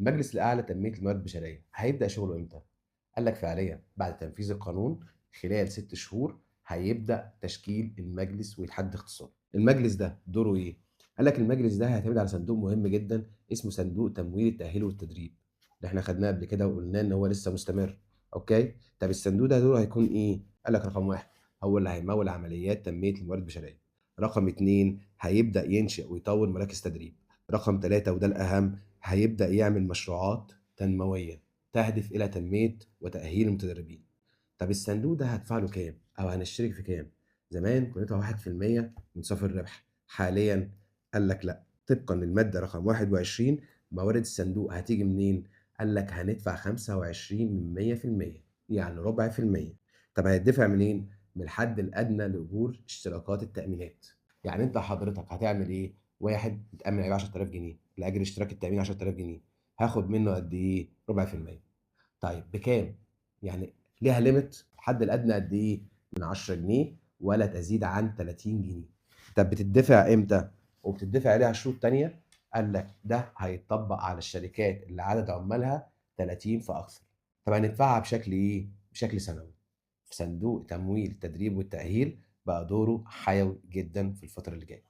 المجلس الأعلى لتنمية الموارد البشرية هيبدأ شغله إمتى؟ قال لك فعليًا بعد تنفيذ القانون خلال 6 شهور هيبدأ تشكيل المجلس ويتحدد اختصاصه. المجلس ده دوره إيه؟ قال لك المجلس ده هيعتمد على صندوق مهم جدًا اسمه صندوق تمويل التأهيل والتدريب، اللي إحنا خدناه قبل كده وقلنا إن هو لسه مستمر، أوكي؟ طب الصندوق ده دوره هيكون إيه؟ قال لك رقم 1 هو اللي هيمول عمليات تنمية الموارد البشرية، رقم 2 هيبدأ ينشئ ويطور مراكز تدريب، رقم 3 وده الأهم هيبدأ يعمل مشروعات تنموية تهدف إلى تنمية وتأهيل المتدربين. طب الصندوق ده هادفع له كام؟ أو هنشترك في كام؟ زمان كنا ندفع 1% من صافي الربح، حاليًا قال لك لأ، طبقًا للمادة رقم 21 موارد الصندوق هتيجي منين؟ قال لك هندفع 25 من 100% يعني ربع في المِيّة. طب هيتدفع منين؟ من الحد الأدنى لأجور اشتراكات التأمينات. يعني أنت حضرتك هتعمل إيه؟ واحد بتأمِّن عليه 10.000 جنيه، لأجل اشتراك التأمين 10.000 جنيه، هاخد منه قد إيه؟ ربع في المِيّة. طيب بكام؟ يعني ليها limit الحد الأدنى قد إيه؟ من 10 جنيه ولا تزيد عن 30 جنيه. طب بتدّفع إمتى؟ وبتدّفع عليها شروط تانية، قال لك ده هيتطبّق على الشركات اللي عدد عمالها 30 فأكثر. طب هندفعها بشكل إيه؟ بشكل سنوي. صندوق تمويل التدريب والتأهيل بقى دوره حيوي جدًا في الفترة اللي جاية.